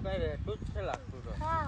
કઈ રહેતું જ છે લાગતું તો. હા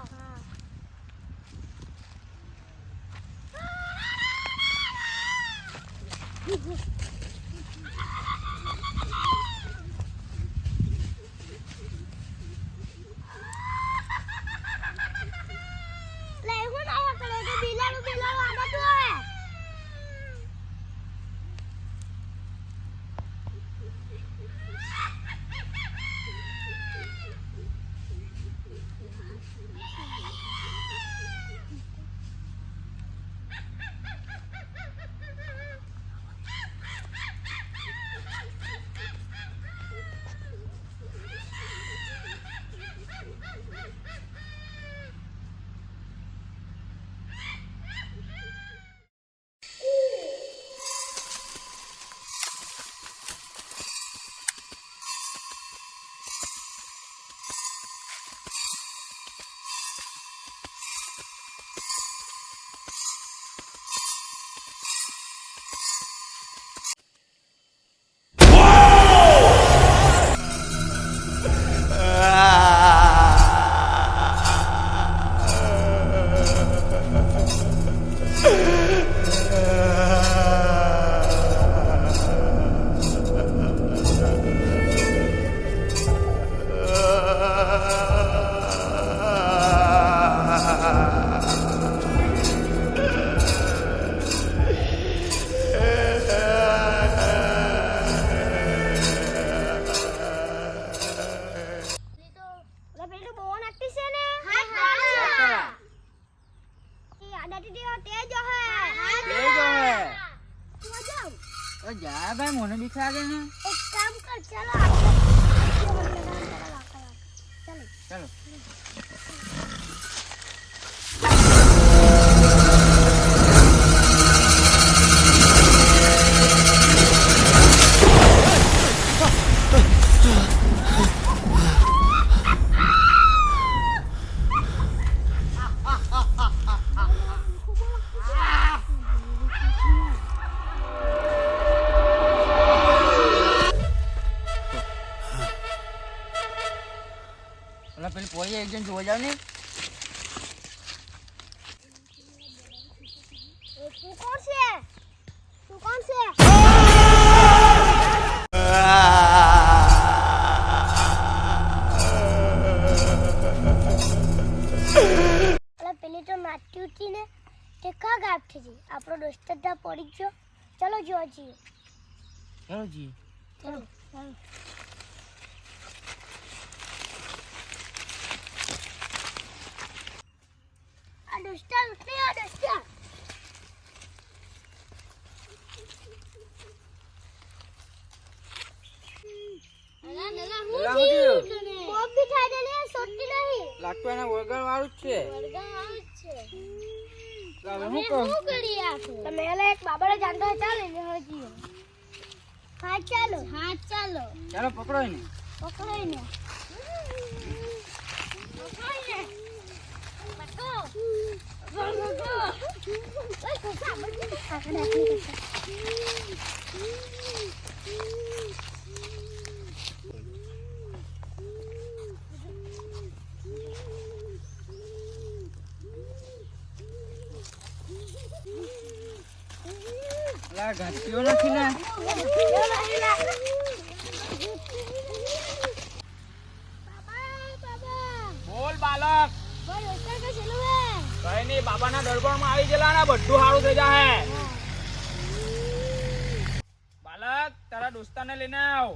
જા ભાઈ મને બીક લાગે ને. એક કામ કર ચલો ચાલો પેલી પોઈ એક જણ જોવા જાવ ને. તું કોણ છે પેલી તો નાચતી હતી ને તે કા ગાયબ થઈ ગઈ. આપણો દોસ્ત જ પડી ગયો. ચલો જોવા જઈએ. ચલો આ દોસ્તા લાગતું એના વગર વાળું જ છે. તમે એક બાબા જાણતો ચાલે ને હજી. હા ચાલો ચાલો પકડો એને. પકડાઈને ઘાટીઓ નથી ને. બોલ બાલક. કઈ નઈ, બાબાના દરબારમાં આવી ગયેલા ને બધું સારું થઈ જાય. બાલક તારા દોસ્તાને લઈને આવ.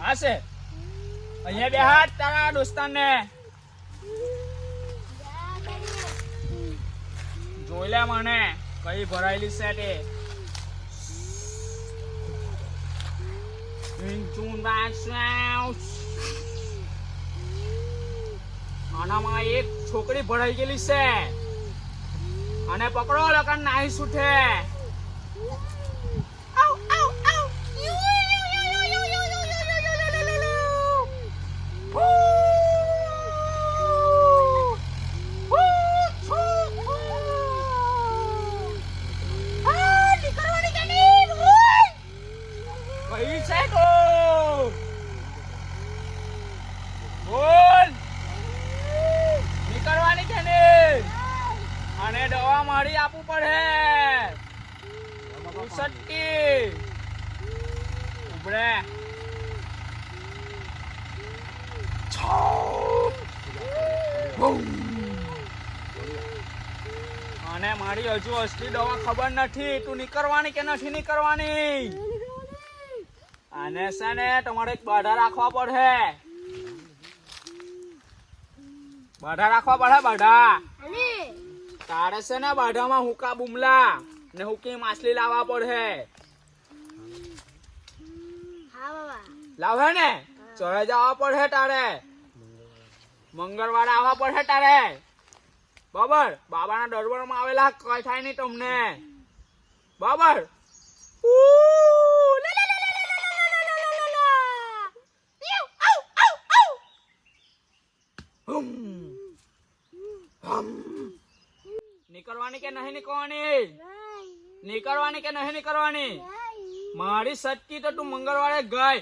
હાશે અહીંયા બે હાથ તારા દોસ્તાને જોઈ લે મને કઈ ભરાયેલી છે તે. આનામાં એક છોકરી ભરાઈ ગયેલી છે અને પકડો લગન નાહી છૂટે. સટ્ટી ઉભરે અને મારી હજુ અસલી દવા ખબર નથી તું નીકળવાની કે નથી નીકળવાની આને છે ને તમારે એક બાધા રાખવા પડે બાધા તારે છે ને બાધામાં હુકા બુમલા ને હુકી માછલી લાવવા પડે લાવે ને ચડે જવા પડે તારે મંગળવારે આવવા પડે તારે બરાબર બાબાના દરબારમાં આવેલા કઈ થાય નહીં તમને બરાબર નીકળવાની કે નહીં નીકળવાની નીકળવાની કે નહીં નીકળવાની મારી સટકી તો તું મંગળવારે ગઈ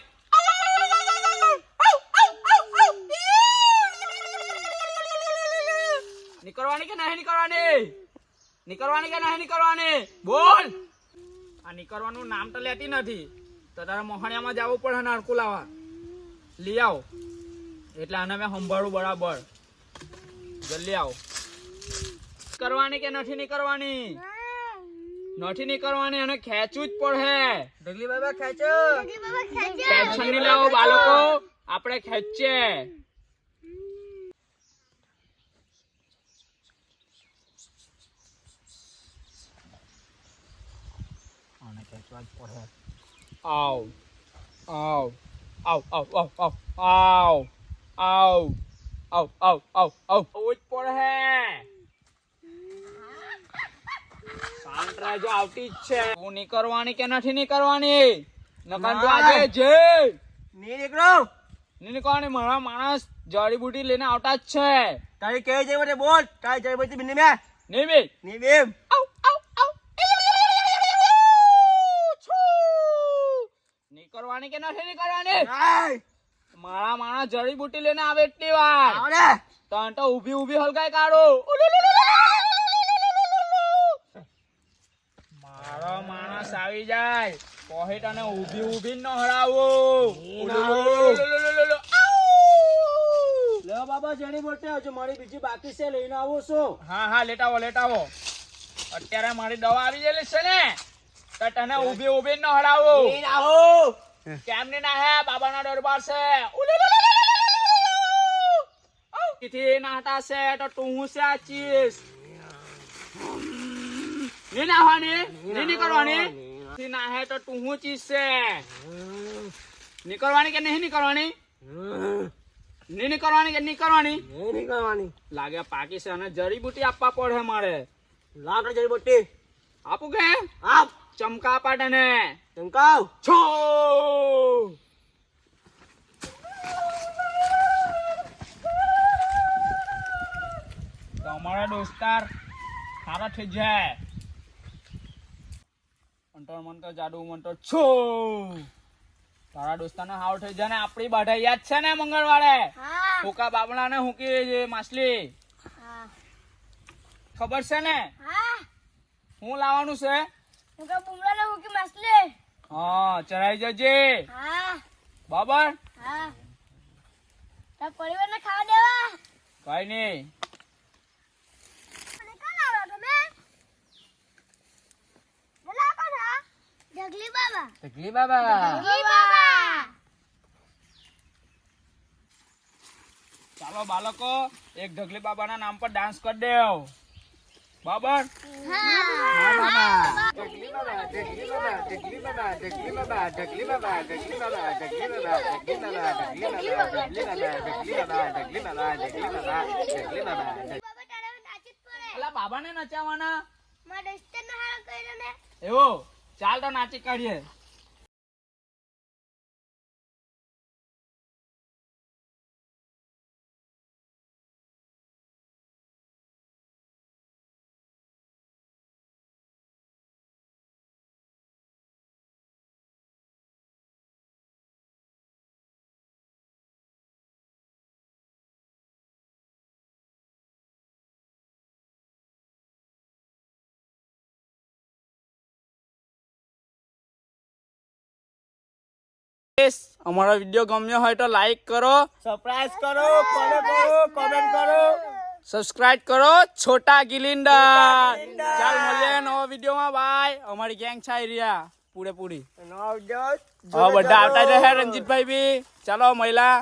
નીકળવાની કે નહીં નીકળવાની નીકળવાની કે નહીં નીકળવાની બોલ આ નીકળવાનું નામ તો લેતી નથી તો તારે મોહણિયામાં જવું પડે ને હરકું લાવવા લઈ આવો એટલે આને મેં સંભાળું બરાબર જલ્દી આવો કરવાની કે નથી નીકળવાની નથી નીકળવાની અને ખેંચવું જ પડે ઢગલી બાબા ખેંચો ટેન્શન નહીં લાવો બાળકો આપણે ખેંચીએ આને ખેંચવા જ પડે આવ આવ આવ આવ આવ આવ આવ આવ આવ આવ આવ આવ જ પડે શાંત રહેજો આવતી જ છે તું નીકળવાની કે નથી નીકળવાની નકર તો આજે જે નીકળવાની મારા માણસ જડીબુટી લઈને આવતા જ છે તારી કેવી જઈ મને બોલ તારી જડીબુટી બિની મે નહીં બેમ નીકળવાની કે નથી નીકળવાની મારા માણસ જડીબુટી લઈને આવે એટલી વાર તને તો ઊભી ઊભી હલકાઈ કાઢો મારો માણસ આવી જાય પછી તને ઊભી ઊભી ન હરાવો લે બાબા જડીબુટી હજુ મારી બીજી બાકી છે લઈને આવો છો હા લેટાવો અત્યારે મારી દવા આવી ગયેલી છે ને તો તને ઊભી ઊભી ન હરાવો કેમ ની ના હે બાબાના દરબાર છે નાટા છે તો તું છે આ ચીજ નહીં નાહવાની નહીં નીકળવાની ના હે તો તું હું ચીજ છે નીકળવાની કે નહીં નીકળવાની નહીં નીકળવાની કે નીકળવાની લાગે પાકી છે અને જડીબુટી આપવા પડે મારે લાકડ જડીબુટી આપું કે આપ ચમકા પાડે ને ચમકાવ છો તમારા દોસ્તાર સારા થઈ જાય અંતર મંતર જાદુ મંતર છો તારા દોસ્તારનો હાવ થઈ જાય ને આપણી બાધા યાદ છે ને મંગળવારે હુકા બાબલા ને હુકી માછલી ખબર છે ને હું લાવવાનું છે હા ચડાઈ જજે બરાબર પરિવારને ખાવા દેવા કઈ નઈ ઢગલી બાબા ચાલો બાળકો એક ઢગલી બાબાના નામ પર ડાન્સ કરી દેવ બરાબર બાબાને નચાવવાના એવો ચાલ તો નાચી કાઢીએ અમારો વિડીયો ગમ્યો હોય તો લાઈક કરો, સરપ્રાઈઝ કરો, ફોલો કરો, કોમેન્ટ કરો. સબસ્ક્રાઇબ કરો. છોટા ગિલિન્ડર. ચાલ મળીએ નવો વિડીયોમાં. બાય. અમારી ગેંગ છે રહ્યા પૂરેપૂરી. નવો વિડીયો હા બધા આવતા રહે. રંજીતભાઈ બી. ચાલો મહિલા.